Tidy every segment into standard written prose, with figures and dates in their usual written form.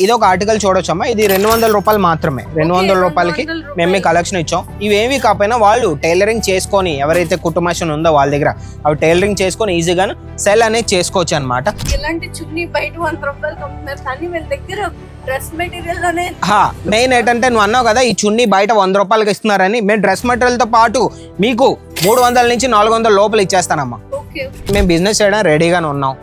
ఇది ఒక ఆర్టికల్ చూడొచ్చమ్మా, ఇది 200 రూపాయలు మాత్రమే. 200 రూపాయలకి మేము మీ కలెక్షన్ ఇచ్చాం. ఇవేవి కాకపోయినా వాళ్ళు టైలరింగ్ చేసుకొని, ఎవరైతే కుటుంబం ఉందో వాళ్ళ దగ్గర అవి టైలరింగ్ చేసుకొని ఈజీగా సెల్ అనేది చేసుకోవచ్చు అనమాట. ఇలాంటి చున్నీ బయట 100 రూపాయలకి అమ్ముతున్నారు, కానీ వీళ్ళ దగ్గర డ్రెస్ మెటీరియల్ లోనే మెయిన్ ఏంటంటే నువ్వు అన్నావు కదా ఈ చున్నీ బయట 100 రూపాయలకి ఇస్తున్నారని, మేము డ్రెస్ మెటీరియల్ తో పాటు మీకు 300 నుంచి 400 లోపల ఇచ్చేస్తానమ్మా. మేము బిజినెస్ చేయడం రెడీగానే ఉన్నాం,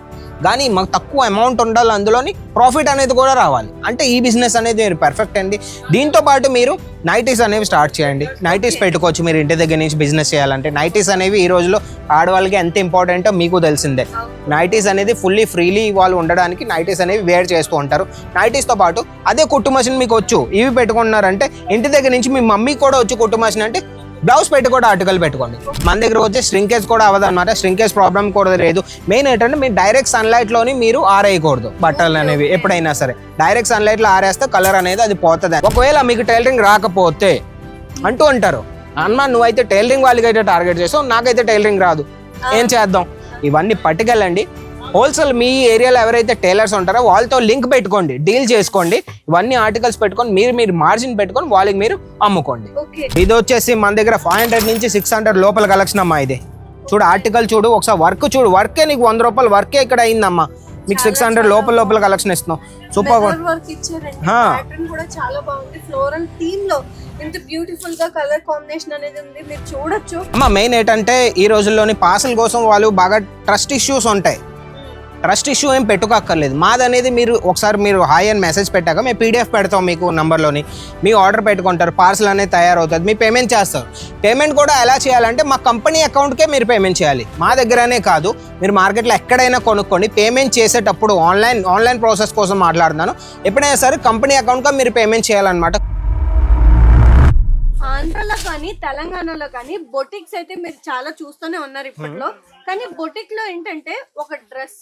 కానీ మాకు తక్కువ అమౌంట్ ఉండాలి, అందులోని ప్రాఫిట్ అనేది కూడా రావాలి. అంటే ఈ బిజినెస్ అనేది మీరు పర్ఫెక్ట్ అండి. దీంతో పాటు మీరు నైటీస్ అనేవి స్టార్ట్ చేయండి. నైటీస్ పెట్టుకోవచ్చు మీరు ఇంటి దగ్గర నుంచి బిజినెస్ చేయాలంటే. నైటీస్ అనేవి ఈ రోజులో ఆడవాళ్ళకి ఎంత ఇంపార్టెంటో మీకు తెలిసిందే. నైటీస్ అనేది ఫుల్లీ ఫ్రీలీ వాళ్ళు ఉండడానికి నైటీస్ అనేవి వేర్ చేస్తూ ఉంటారు. నైటీస్తో పాటు అదే కుట్టు మషిన్ మీకు వచ్చు, ఇవి పెట్టుకుంటున్నారంటే ఇంటి దగ్గర నుంచి మీ మమ్మీకి కూడా వచ్చు కుట్టు మషిన్ అంటే బ్లౌజ్ పెట్టి కూడా ఆర్టికల్ పెట్టుకోండి. మన దగ్గర వచ్చే స్ట్రింకేజ్ కూడా అవ్వదు అనమాట. స్ట్రింకేజ్ ప్రాబ్లం కూడా లేదు. మెయిన్ ఏంటంటే మీరు డైరెక్ట్ సన్లైట్ లోని మీరు ఆరేయకూడదు బట్టలు అనేవి. ఎప్పుడైనా సరే డైరెక్ట్ సన్లైట్ లో ఆరేస్తే కలర్ అనేది అది పోతుంది. ఒకవేళ మీకు టైలరింగ్ రాకపోతే అంటూ అంటారు, అమ్మా నువ్వైతే టైలరింగ్ వాళ్ళకి అయితే టార్గెట్ చేసావు, నాకైతే టైలరింగ్ రాదు, ఏం చేద్దాం? ఇవన్నీ పట్టుకెళ్ళండి. హోల్సేల్ మీ ఏరియాలో ఎవరైతే టైలర్స్ ఉంటారో వాళ్ళతో లింక్ పెట్టుకోండి, డీల్ చేసుకోండి. ఇవన్నీ ఆర్టికల్స్ పెట్టుకొని మీరు మార్జిన్ పెట్టుకొని వాళ్ళకి మీరు అమ్ముకోండి. ఇది వచ్చేసి మన దగ్గర 500 నుంచి 600 లోపల కలెక్షన్ అమ్మా. ఇది చూడు, ఆర్టికల్ చూడు, ఒకసారి వర్క్ చూడు, వర్కే నీకు 100 రూపాయలు వర్కే ఇక్కడ అయిందమ్మా. మీకు 600 లోపల కలెక్షన్ ఇస్తున్నాం. సూపర్ వర్క్ ఇచ్చారండి, ప్యాటర్న్ కూడా చాలా బాగుంది. ఫ్లోరల్ థీమ్ లో ఇంత బ్యూటిఫుల్ గా కలర్ కాంబినేషన్ అనేది ఉంది, మీరు చూడొచ్చు. అమ్మా మెయిన్ ఏంటంటే ఈ రోజుల్లోని పార్సల్ కోసం వాళ్ళు బాగా ట్రస్ట్ ఇష్యూస్ ఉంటాయి. ట్రస్ట్ ఇష్యూ ఏం పెట్టుకోక్కర్లేదు. మాది అనేది మీరు హాయ్ అని మెసేజ్ పెట్టాక మేము పీడిఎఫ్ పెడతాం మీకు నంబర్లోని. మీ ఆర్డర్ పెట్టుకుంటారు, పార్సల్ అనేది తయారవుతుంది, మీ పేమెంట్ చేస్తారు. పేమెంట్ కూడా ఎలా చేయాలంటే మా కంపెనీ అకౌంట్కే మీరు పేమెంట్ చేయాలి. మా దగ్గరనే కాదు, మీరు మార్కెట్లో ఎక్కడైనా కొనుక్కోండి. పేమెంట్ చేసేటప్పుడు ఆన్లైన్ ప్రాసెస్ కోసం మాట్లాడుతున్నాను. ఎప్పుడైనా సరే కంపెనీ అకౌంట్గా మీరు పేమెంట్ చేయాలన్నమాట. ఆంధ్రలో కానీ తెలంగాణలో కానీ బొటిక్స్ అయితే మీరు చాలా చూస్తూనే ఉన్నారు ఇప్పట్లో. కానీ బొటిక్ లో ఏంటంటే ఒక డ్రెస్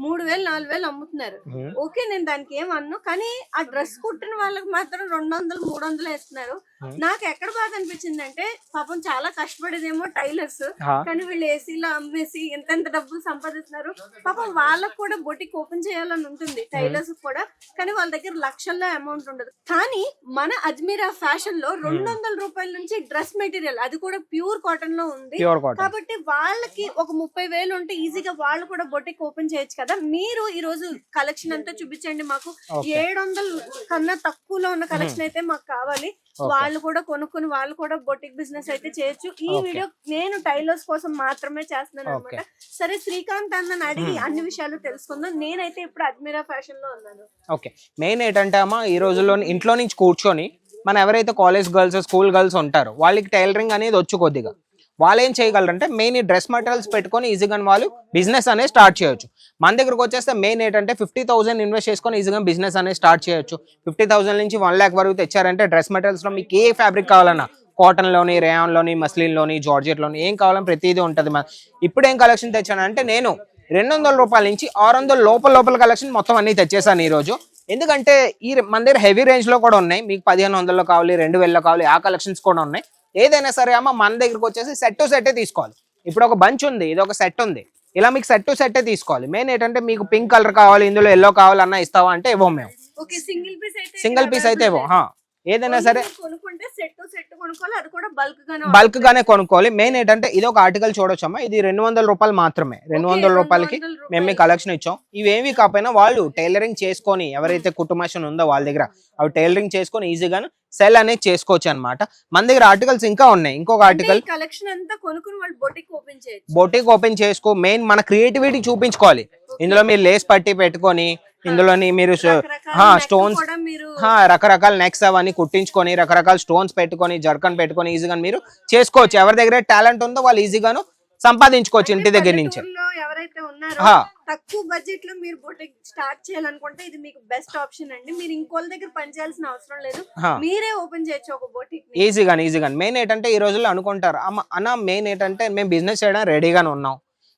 3000 4000 అమ్ముతున్నారు. ఓకే, నేను దానికి ఏం అన్ను, కానీ ఆ డ్రెస్ కుట్టిన వాళ్ళకి మాత్రం 200 300 వేస్తున్నారు. నాకు ఎక్కడ బాధ అనిపించింది అంటే, పాపం చాలా కష్టపడేదేమో టైలర్స్, కానీ వీళ్ళు ఏసీలో అమ్మేసి ఎంత డబ్బులు సంపాదిస్తున్నారు. పాపం వాళ్ళకు కూడా బొటిక్ ఓపెన్ చేయాలని ఉంటుంది టైలర్స్ కూడా, కానీ వాళ్ళ దగ్గర లక్షల్లో అమౌంట్ ఉండదు. కానీ మన అజ్మీరా ఫ్యాషన్ లో 200 రూపాయల నుంచి డ్రెస్ మెటీరియల్, అది కూడా ప్యూర్ కాటన్ లో ఉంది. కాబట్టి వాళ్ళకి ఒక 30,000 ఉంటే ఈజీగా వాళ్ళు కూడా బొటిక్ ఓపెన్ చేయొచ్చు కదా. మీరు ఈ రోజు కలెక్షన్ అంతా చూపించండి మాకు. 700 కన్నా తక్కువలో ఉన్న కలెక్షన్ అయితే మాకు కావాలి. వాళ్ళు కూడా కొనుక్కుని వాళ్ళు కూడా బొటిక్ బిజినెస్ అయితే చేయొచ్చు. ఈ వీడియో నేను టైలర్స్ కోసం మాత్రమే చేస్తున్నాను అనమాట. సరే, శ్రీకాంత్ అన్నని అడిగి అన్ని విషయాలు తెలుసుకుందాం. నేనైతే ఇప్పుడు అజ్మీరా ఫ్యాషన్ లో ఉన్నాను. ఓకే, మెయిన్ ఏంటంటే అమ్మా ఈ రోజుల్లో ఇంట్లో నుంచి కూర్చొని మన ఎవరైతే కాలేజ్ గర్ల్స్ స్కూల్ గర్ల్స్ ఉంటారో వాళ్ళకి టైలరింగ్ అనేది వచ్చు కొద్దిగా. వాళ్ళు ఏం చేయగలరంటే మెయిన్ ఈ డ్రెస్ మెటీరియల్స్ పెట్టుకొని ఈజీగా వాళ్ళు బిజినెస్ అనేది స్టార్ట్ చేయొచ్చు. మన దగ్గరకు వచ్చేస్తే మెయిన్ ఏంటంటే 50,000 ఇన్వెస్ట్ చేసుకొని ఈజీగా బిజినెస్ అనేది స్టార్ట్ చేయొచ్చు. 50,000 నుంచి 1 lakh వరకు తెచ్చారంటే డ్రెస్ మెటీరియల్స్లో మీకు ఏ ఫ్యాబ్రిక్ కావాలన్నా, కాటన్లోని, రేయాన్లోని, మస్లిన్లోని, జార్జెట్లోని ఏం కావాలని ప్రతిదీ ఉంటుంది. ఇప్పుడు ఏం కలెక్షన్ తెచ్చానంటే నేను 200 రూపాయల నుంచి 600 లోపల కలెక్షన్ మొత్తం అన్ని తెచ్చేసాను ఈరోజు. ఎందుకంటే మన దగ్గర హెవీ రేంజ్లో కూడా ఉన్నాయి. మీకు 1500లో కావాలి, 2000లో కావాలి, ఆ కలెక్షన్స్ కూడా ఉన్నాయి. ఏదైనా సరే అమ్మ మన దగ్గరకు వచ్చేసి సెట్ టు సెట్టే తీసుకోవాలి. ఇప్పుడు ఒక బంచ్ ఉంది, ఇది ఒక సెట్ ఉంది, ఇలా మీకు సెట్ టు సెట్టే తీసుకోవాలి. మెయిన్ ఏంటంటే మీకు పింక్ కలర్ కావాలి, ఇందులో ఎల్లో కావాలన్నా ఇస్తావా అంటే ఇవ్వం మేము. సింగిల్ పీస్ అయితే ఇవ్వం. ఏదైనా సరే బల్క్ గానే కొనుక్కోవాలి. మెయిన్ ఏంటంటే ఇది ఒక ఆర్టికల్ చూడొచ్చమ్మా, ఇది 200 రూపాయలు మాత్రమే. 200 రూపాయలకి మేము మీ కలెక్షన్ ఇచ్చాం. ఇవేవి కాకపోయినా వాళ్ళు టైలరింగ్ చేసుకొని, ఎవరైతే కుటుంబం ఉందో వాళ్ళ దగ్గర అవి టైలరింగ్ చేసుకొని ఈజీగా సెల్ అనేది చేసుకోవచ్చు అనమాట. మన దగ్గర ఆర్టికల్స్ ఇంకా ఉన్నాయి. ఇంకొక ఆర్టికల్ బొటిక్ ఓపెన్ చేసుకో. మెయిన్ మన క్రియేటివిటీ చూపించుకోవాలి. ఇందులో మీరు లేస్ పట్టి పెట్టుకొని, ఇందులోని మీరు స్టోన్స్, రకరకాల నెక్స్ అవన్నీ కుట్టించుకొని, రకరకాల స్టోన్స్ పెట్టుకొని, జర్కన్ పెట్టుకొని ఈజీగా మీరు చేసుకోవచ్చు. ఎవరి దగ్గర టాలెంట్ ఉందో వాళ్ళు ఈజీగాను సంపాదించుకోవచ్చు ఇంటి దగ్గర నుంచి. ఎవరైతే ఉన్నారో తక్కువ బడ్జెట్ లో మీరు బొటిక్ స్టార్ట్ చేయాలనుకుంటే ఇది మీకు బెస్ట్ ఆప్షన్ అండి. మీరు ఇంకోళ్ళ దగ్గర పని చేయాల్సిన అవసరం లేదు, మీరే ఓపెన్ చేయొచ్చు ఒక బొటిక్ ఈజీగా. మెయిన్ ఏంటంటే ఈ రోజుల్లో అనుకుంటారు అన్న, మెయిన్ ఏంటంటే మేము బిజినెస్ చేయడం రెడీగానే ఉన్నాం,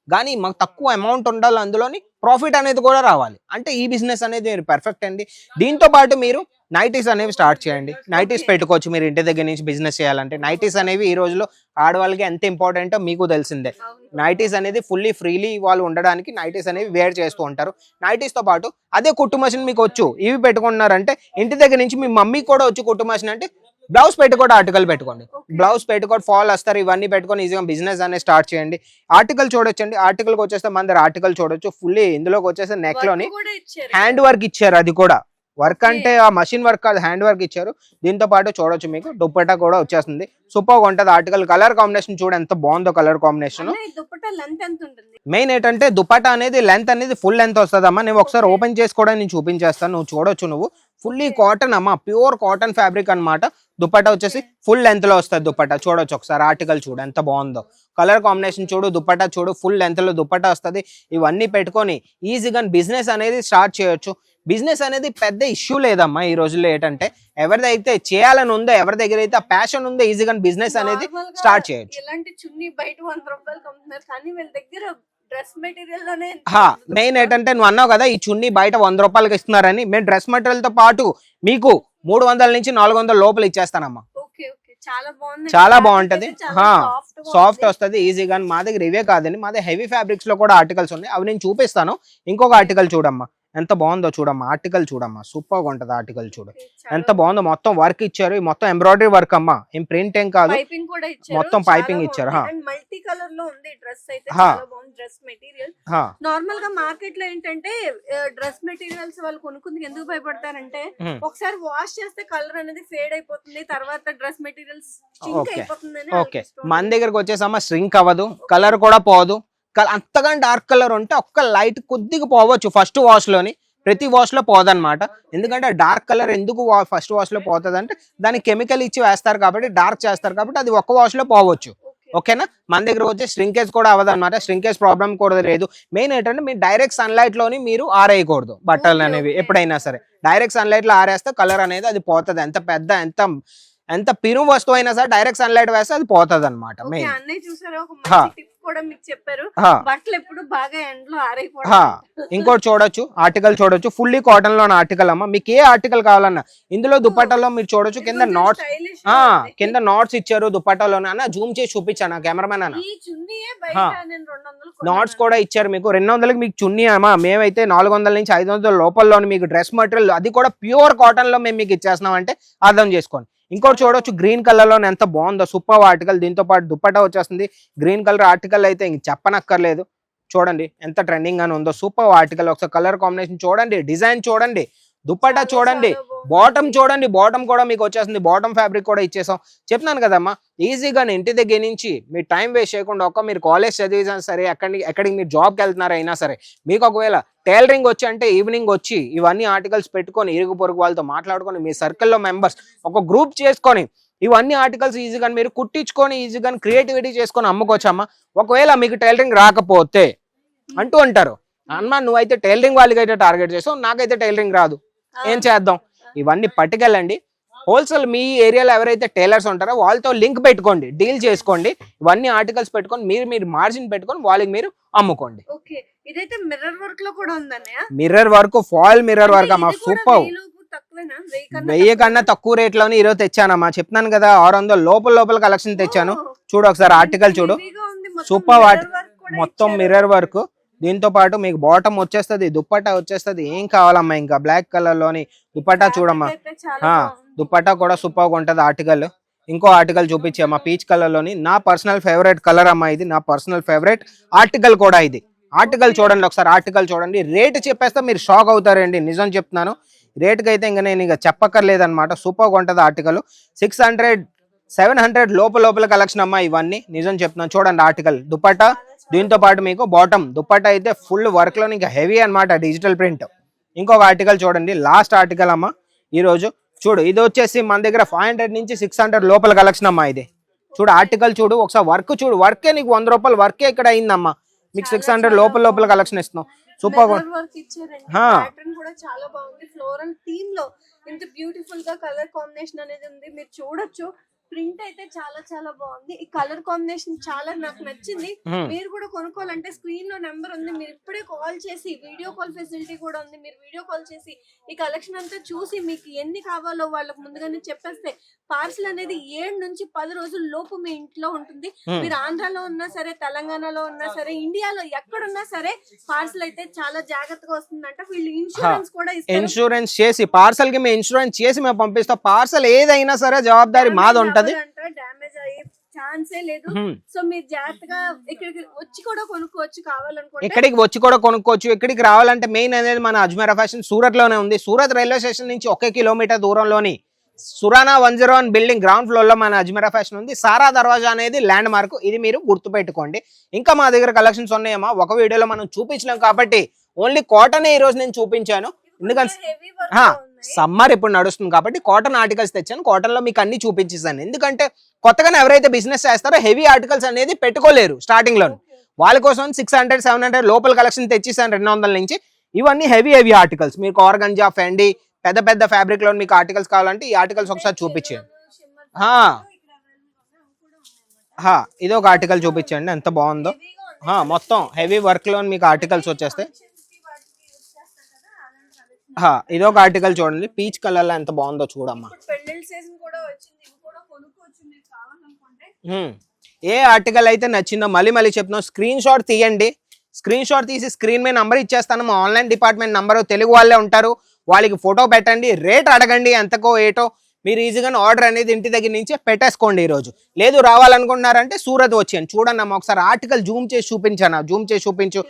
కానీ మాకు తక్కువ అమౌంట్ ఉండాలి, అందులోని ప్రాఫిట్ అనేది కూడా రావాలి. అంటే ఈ బిజినెస్ అనేది మీరు పర్ఫెక్ట్ అండి. దీంతో పాటు మీరు నైటీస్ అనేవి స్టార్ట్ చేయండి. నైటీస్ పెట్టుకోవచ్చు మీరు ఇంటి దగ్గర నుంచి బిజినెస్ చేయాలంటే. నైటీస్ అనేవి ఈ రోజులో ఆడవాళ్ళకి ఎంత ఇంపార్టెంటో మీకు తెలిసిందే. నైటీస్ అనేది ఫుల్లీ ఫ్రీలీ వాళ్ళు ఉండడానికి నైటీస్ అనేవి వేర్ చేస్తూ ఉంటారు. నైటీస్ తో పాటు అదే కుట్టు మషిన్ మీకు వచ్చు, ఇవి పెట్టుకుంటున్నారంటే ఇంటి దగ్గర నుంచి మీ మమ్మీకి కూడా వచ్చు కుట్టు మషిన్ అంటే బ్లౌజ్ పెట్టుకోండి, ఆర్టికల్ పెట్టుకోండి, బ్లౌజ్ పెట్టుకోండి, ఫాల్ వస్తారు, ఇవన్నీ పెట్టుకొని ఈజీగా బిజినెస్ అనేది స్టార్ట్ చేయండి. ఆర్టికల్ చూడొచ్చండి. ఆర్టికల్కి వచ్చేస్తే మన దగ్గర ఆర్టికల్ చూడొచ్చు. ఫుల్లీ ఇందులోకి వచ్చేస్తే నెక్ లోని హ్యాండ్ వర్క్ ఇచ్చారు. అది కూడా వర్క్ అంటే ఆ మషిన్ వర్క్ కాదు, హ్యాండ్ వర్క్ ఇచ్చారు. దీంతో పాటు చూడొచ్చు మీకు దుప్పట్టా కూడా వచ్చేస్తుంది. సూపర్ గా ఉంటది. ఆర్టికల్ కలర్ కాంబినేషన్ చూడ ఎంత బాగుందో. కలర్ కాంబినేషన్ మెయిన్ ఏంటంటే దుపట్టా అనేది లెంత్ అనేది ఫుల్ లెంత్ వస్తుందమ్మా. నేను ఒకసారి ఓపెన్ చేసి కూడా నేను చూపించేస్తాను, నువ్వు చూడొచ్చు. నువ్వు ఫుల్లీ కాటన్ అమ్మా, ప్యూర్ కాటన్ ఫ్యాబ్రిక్ అన్నమాట. దుపట్టా వచ్చేసి ఫుల్ లెంత్ లో వస్తుంది. దుపట్టా చూడొచ్చు ఒకసారి. ఆర్టికల్ చూడు ఎంత బాగుందో. కలర్ కాంబినేషన్ చూడు, దుపట్టా చూడు, ఫుల్ లెంత్ లో దుపట్టా వస్తుంది. ఇవన్నీ పెట్టుకొని ఈజీగా బిజినెస్ అనేది స్టార్ట్ చేయొచ్చు. బిజినెస్ అనేది పెద్ద ఇష్యూ లేదమ్మా ఈ రోజుల్లో. ఏంటంటే ఎవరిదైతే చేయాలని ఉందో, ఎవరి దగ్గర అయితే ఆ ప్యాషన్ ఉందో ఈజీగా బిజినెస్ అనేది స్టార్ట్ చేయొచ్చు. ఇలాంటి చున్నీ బయట 100 రూపాయలు అమ్ముతున్నారు, కానీ వీళ్ళ దగ్గర డ్రెస్ మెటీరియల్ లోనే మెయిన్ ఏంటంటే నువ్వు అన్నావు కదా ఈ చున్నీ బయట 100 రూపాయలకి ఇస్తున్నారని. మేము డ్రెస్ మెటీరియల్ తో పాటు మీకు 300 నుంచి 400 లోపల ఇచ్చేస్తానమ్మా. చాలా బాగుంటది. సాఫ్ట్ వస్తుంది ఈజీగా. మా దగ్గర ఇవే కాదండి, మా దగ్గర హెవీ ఫ్యాబ్రిక్స్ లో కూడా ఆర్టికల్స్ ఉన్నాయి, అవి నేను చూపిస్తాను. ఇంకొక ఆర్టికల్ చూడమ్మా ఎంత బాగుందో చూడమ్మా. ఆర్టికల్ చూడమ్మా, సూపర్ గా ఉంటది. ఆర్టికల్ చూడు ఎంత బాగుందో. మొత్తం వర్క్ ఇచ్చారు, మొత్తం ఎంబ్రాయిడరీ వర్క్ అమ్మా, ఏం ప్రింట్ ఏం కాదు, మొత్తం పైపింగ్ ఇచ్చారు. మల్టీ కలర్ లో ఉంది డ్రెస్ అయితే. చాలా బాగుంది డ్రెస్ మెటీరియల్. నార్మల్ గా మార్కెట్ లో ఏంటంటే డ్రెస్ మెటీరియల్స్ వాళ్ళు కొనుక్కుందుకు ఎందుకు భయపడతారంటే ఒకసారి వాష్ చేస్తే కలర్ అనేది ఫేడ్ అయిపోతుంది, తర్వాత డ్రెస్ మెటీరియల్స్ స్ట్రింక్ అయిపోతుంది. ఓకే, మన దగ్గరకు వచ్చేసమ్మా స్ట్రింక్ అవ్వదు, కలర్ కూడా పోదు. అంతగా డార్క్ కలర్ ఉంటే ఒక్క లైట్ కొద్దిగా పోవచ్చు ఫస్ట్ వాష్ లోని, ప్రతి వాష్ లో పోదన్నమాట. ఎందుకంటే డార్క్ కలర్ ఎందుకు ఫస్ట్ వాష్ లో పోతుంది అంటే దానికి కెమికల్ ఇచ్చి వేస్తారు కాబట్టి, డార్క్ చేస్తారు కాబట్టి అది ఒక్క వాష్ లో పోవచ్చు. ఓకేనా, మన దగ్గర వచ్చే స్ట్రింకేజ్ కూడా అవ్వదు అనమాట. స్ట్రింకేజ్ ప్రాబ్లం కూడా లేదు. మెయిన్ ఏంటంటే మీరు డైరెక్ట్ సన్లైట్ లోని మీరు ఆరేయకూడదు బట్టలు అనేవి. ఎప్పుడైనా సరే డైరెక్ట్ సన్లైట్ లో ఆరేస్తే కలర్ అనేది అది పోతుంది. ఎంత పెద్ద ఎంత పిరు వస్తువు అయినా సరే డైరెక్ట్ సన్లైట్ వేస్తే అది పోతుంది అనమాట. ఇంకోటి చూడొచ్చు, ఆర్టికల్ చూడొచ్చు. ఫుల్లీ కాటన్ లో ఆర్టికల్ అమ్మా. మీకు ఏ ఆర్టికల్ కావాలన్నా ఇందులో దుపట్టాలో మీరు చూడొచ్చు. కింద నాట్స్ ఇచ్చారు దుపట్టాలో. అన్న జూమ్ చేసి చూపించాను కెమెరామెన్ అన్న. నాట్స్ కూడా ఇచ్చారు మీకు. 200కి మీకు చున్నీ అమ్మా. మేమైతే 400 నుంచి 500 లోపల్లో మీకు డ్రెస్ మెటీరియల్, అది కూడా ప్యూర్ కాటన్ లో మేము మీకు ఇచ్చేస్తున్నాం అంటే అర్థం చేసుకోండి. ఇంకోటి చూడొచ్చు, గ్రీన్ కలర్ లో ఎంత బాగుందో. Super article. దీంతో పాటు దుపట్టా వచ్చేస్తుంది. గ్రీన్ కలర్ ఆర్టికల్ అయితే ఇంక చెప్పనక్కర్లేదు. చూడండి ఎంత ట్రెండింగ్ గానే ఉందో. Super article. ఒకసారి కలర్ కాంబినేషన్ చూడండి, డిజైన్ చూడండి, దుపట్టా చూడండి, బాటమ్ చూడండి. బాటమ్ కూడా మీకు వచ్చేస్తుంది. బాటమ్ ఫ్యాబ్రిక్ కూడా ఇచ్చేసాం. చెప్తున్నాను కదమ్మా, ఈజీగా ఇంటి దగ్గర నుంచి మీరు టైం వేస్ట్ చేయకుండా, మీరు కాలేజ్ చదివినా సరే, ఎక్కడికి మీరు జాబ్కి వెళ్తున్నారైనా సరే, మీకు ఒకవేళ టైలరింగ్ వచ్చి అంటే ఈవినింగ్ వచ్చి ఇవన్నీ ఆర్టికల్స్ పెట్టుకొని ఇరుగు పొరుగు వాళ్ళతో మాట్లాడుకొని మీ సర్కిల్లో మెంబర్స్ ఒక గ్రూప్ చేసుకొని ఇవన్నీ ఆర్టికల్స్ ఈజీగా మీరు కుట్టించుకొని ఈజీగా క్రియేటివిటీ చేసుకొని అమ్ముకోవచ్చమ్మా. ఒకవేళ మీకు టైలరింగ్ రాకపోతే అంటూ అంటారు, అమ్మా నువ్వైతే టైలరింగ్ వాళ్ళకి అయితే టార్గెట్ చేసావు, నాకైతే టైలరింగ్ రాదు, ఏం చేద్దాం? ఇవన్నీ పట్టుకెళ్ళండి. హోల్సేల్ మీ ఏరియాలో ఎవరైతే టైలర్స్ ఉంటారో వాళ్ళతో లింక్ పెట్టుకోండి, డీల్ చేసుకోండి. ఇవన్నీ ఆర్టికల్స్ పెట్టుకొని మీరు మార్జిన్ పెట్టుకొని వాళ్ళకి మీరు అమ్ముకోండి. ఇదైతే మిర్రర్ వర్క్ లో కూడా ఉందన్నయ్య. Mirror work, foil mirror work అమ్మా. సూపర్. 1000 కన్నా తక్కువ రేట్ లోనే ఈరోజు తెచ్చానమ్మా. చెప్తున్నాను కదా 600 లోపల కలెక్షన్ తెచ్చాను. చూడు ఒకసారి ఆర్టికల్ చూడు. సూపర్. మొత్తం మిర్రర్ వర్క్. దీంతో పాటు మీకు బాటమ్ వచ్చేస్తుంది, దుపట్టా వచ్చేస్తుంది. ఏం కావాలమ్మా ఇంకా? బ్లాక్ కలర్ లోని దుపట్టా చూడమ్మా. దుపట్టా కూడా సూపర్ గా ఉంటది. ఆర్టికల్ ఇంకో ఆర్టికల్ చూపించామ్మా, పీచ్ కలర్ లోని. నా పర్సనల్ ఫేవరెట్ కలర్ అమ్మా ఇది. నా పర్సనల్ ఫేవరెట్ ఆర్టికల్ కూడా ఇది. ఆర్టికల్ చూడండి ఒకసారి. ఆర్టికల్ చూడండి. రేట్ చెప్పేస్తే మీరు షాక్ అవుతారండి, నిజం చెప్తున్నాను. రేటుకి అయితే ఇంకా నేను ఇక చెప్పక్కర్లేదు అనమాట. సూపర్ గా ఉంటది ఆర్టికల్. 600-700 లోపల కలెక్షన్ అమ్మా ఇవన్నీ, నిజం చెప్తున్నాను. చూడండి ఆర్టికల్, దుపట్టా, దీంతో పాటు మీకు బాటమ్. దుపట్టా అయితే ఫుల్ వర్క్ లో ఇంకా హెవీ అనమాట, డిజిటల్ ప్రింట్. ఇంకొక ఆర్టికల్ చూడండి, లాస్ట్ ఆర్టికల్ అమ్మా ఈ రోజు. చూడు ఇది వచ్చేసి మన దగ్గర 500 నుంచి 600 లోపల కలెక్షన్ అమ్మా ఇది. చూడు ఆర్టికల్ చూడు ఒకసారి. వర్క్ చూడు, వర్కే నీకు 100 రూపాయలు వర్కే ఇక్కడ అయిందమ్మా. మీకు 600 లోపల కలెక్షన్ ఇస్తున్నాం. సూపర్ వర్క్ ఇచ్చారండి. ప్యాటర్న్ కూడా చాలా బాగుంది. ఫ్లోరల్ థీమ్ లో ఇంత బ్యూటిఫుల్ గా కలర్ కాంబినేషన్ అనేది ఉంది, మీరు చూడొచ్చు. ప్రింట్ అయితే చాలా చాలా బాగుంది. ఈ కలర్ కాంబినేషన్ చాలా నాకు నచ్చింది. మీరు కూడా కొనుక్కోవాలంటే స్క్రీన్ లో నెంబర్ ఉంది, మీరు ఇప్పుడే కాల్ చేసి, వీడియో కాల్ ఫెసిలిటీ కూడా ఉంది, మీరు వీడియో కాల్ చేసి ఈ కలెక్షన్ అంతా చూసి మీకు ఎన్ని కావాలో వాళ్ళకి ముందుగానే చెప్పేస్తే పార్సల్ అనేది 7 నుంచి 10 రోజుల లోపు మీ ఇంట్లో ఉంటుంది. మీరు ఆంధ్రాలో ఉన్నా సరే, తెలంగాణలో ఉన్నా సరే, ఇండియాలో ఎక్కడున్నా సరే పార్సల్ అయితే చాలా జాగ్రత్తగా వస్తుందంట. వీళ్ళు ఇన్సూరెన్స్ కూడా ఇస్తారు. ఇన్సూరెన్స్ చేసి పార్సల్ కి మేము ఇన్సూరెన్స్ చేసి మేము పంపిస్తాం. పార్సల్ ఏదైనా సరే జవాబారి మాది ఉంటది, డ్యామేజ్ అయ్యే ఛాన్సే లేదు. సో మీరు జాగ్రత్తగా ఇక్కడికి వచ్చి కూడా కొనుక్కోవచ్చు కావాలనుకుంటే. ఇక్కడికి వచ్చి కూడా కొనుక్కోవచ్చు. ఇక్కడికి రావాలంటే మెయిన్ అనేది మన అజ్మీరా ఫ్యాషన్ సూరత్ లోనే ఉంది. సూరత్ రైల్వే స్టేషన్ నుంచి 1 కిలోమీటర్ దూరంలోని సురానా 101 బిల్డింగ్ గ్రౌండ్ ఫ్లోర్ లో మన అజ్మీరా ఫ్యాషన్ ఉంది. సారా దర్వాజా అనేది ల్యాండ్ మార్క్, ఇది మీరు గుర్తుపెట్టుకోండి. ఇంకా మా దగ్గర కలెక్షన్స్ ఉన్నాయమ్మా, ఒక వీడియోలో మనం చూపించలేం కాబట్టి ఓన్లీ కాటన్ ఈ రోజు నేను చూపించాను. ఎందుకంటే సమ్మర్ ఇప్పుడు నడుస్తుంది కాబట్టి కాటన్ ఆర్టికల్స్ తెచ్చాను. కాటన్ లో మీకు అన్ని చూపించేసాను. ఎందుకంటే కొత్తగా ఎవరైతే బిజినెస్ చేస్తారో హెవీ ఆర్టికల్స్ అనేది పెట్టుకోలేరు స్టార్టింగ్ లో. వాళ్ళ కోసం 600-700 లోపల కలెక్షన్ తెచ్చేసాను 200 నుంచి. ఇవన్నీ హెవీ ఆర్టికల్స్. మీకు ఆర్గంజా, ఫెండి, పెద్ద పెద్ద ఫ్యాబ్రిక్ లో మీకు ఆర్టికల్స్ కావాలంటే ఈ ఆర్టికల్స్ ఒకసారి చూపించాను. ఇది ఒక ఆర్టికల్ చూపించండి ఎంత బాగుందో. మొత్తం హెవీ వర్క్ లో మీకు ఆర్టికల్స్ వచ్చేస్తాయి. ఇదొక ఆర్టికల్ చూడండి, పీచ్ కలర్ లో ఎంత బాగుందో చూడమ్మా. ఏ ఆర్టికల్ అయితే నచ్చిందో మళ్ళీ చెప్తున్నాం, స్క్రీన్ షాట్ తీయండి. స్క్రీన్ షాట్ తీసి స్క్రీన్ మీద నంబర్ ఇచ్చేస్తాను. మా ఆన్లైన్ డిపార్ట్మెంట్ నంబరు, తెలుగు వాళ్ళే ఉంటారు. వాళ్ళకి ఫోటో పెట్టండి, రేట్ అడగండి ఎంతకో ఏటో. మీరు ఈజీగా ఆర్డర్ అనేది ఇంటి దగ్గర నుంచే పెట్టేసుకోండి. ఈ రోజు లేదు రావాలనుకుంటున్నారంటే సూరత్ వచ్చాను చూడండి అమ్మా. ఒకసారి ఆర్టికల్ జూమ్ చేసి చూపించు.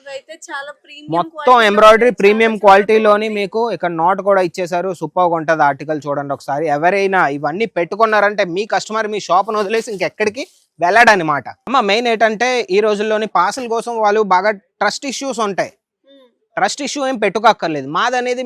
మొత్తం ఎంబ్రాయిడరీ ప్రీమియం క్వాలిటీలోని మీకు ఇక్కడ నోట్ కూడా ఇచ్చేసారు. సూపర్గా ఉంటుంది ఆర్టికల్ చూడండి ఒకసారి. ఎవరైనా ఇవన్నీ పెట్టుకున్నారంటే మీ కస్టమర్ మీ షాప్ను వదిలేసి ఇంకెక్కడికి వెళ్ళాడనమాట. అమ్మ మెయిన్ ఏంటంటే ఈ రోజుల్లోని పార్సల్ కోసం వాళ్ళు బాగా ట్రస్ట్ ఇష్యూస్ ఉంటాయి. ట్రస్ట్ ఇష్యూ ఏం పెట్టుకోక్కర్లేదు. మాదనేది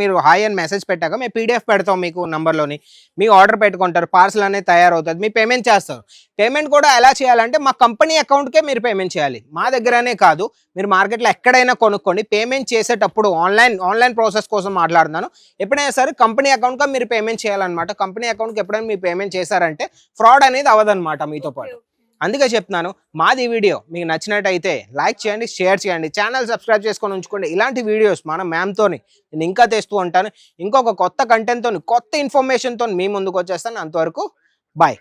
మీరు హాయ్ అని మెసేజ్ పెట్టాక మేము పీడిఎఫ్ పెడతాం మీకు నంబర్లోని. మీ ఆర్డర్ పెట్టుకుంటారు, పార్సల్ అనేది తయారవుతుంది, మీ పేమెంట్ చేస్తారు. పేమెంట్ కూడా ఎలా చేయాలంటే మా కంపెనీ అకౌంట్కే మీరు పేమెంట్ చేయాలి. మా దగ్గరనే కాదు, మీరు మార్కెట్లో ఎక్కడైనా కొనుక్కోండి. పేమెంట్ చేసేటప్పుడు ఆన్లైన్ ప్రాసెస్ కోసం మాట్లాడుతున్నాను. ఎప్పుడైనా సరే కంపెనీ అకౌంట్గా మీరు పేమెంట్ చేయాలన్నమాట. కంపెనీ అకౌంట్కి ఎప్పుడైనా మీరు పేమెంట్ చేశారంటే ఫ్రాడ్ అనేది అవ్వదన్నమాట మీతో పాటు. అందుకే చెప్తున్నాను, మాది వీడియో మీకు నచ్చినట్టయితే లైక్ చేయండి, షేర్ చేయండి, ఛానల్ సబ్స్క్రైబ్ చేసుకొని ఉంచుకోండి. ఇలాంటి వీడియోస్ మన మ్యామ్తోని నేను ఇంకా తెస్తూ ఉంటాను. ఇంకొక కొత్త కంటెంట్తో, కొత్త ఇన్ఫర్మేషన్తో మీ ముందుకు వచ్చేస్తాను. అంతవరకు బాయ్.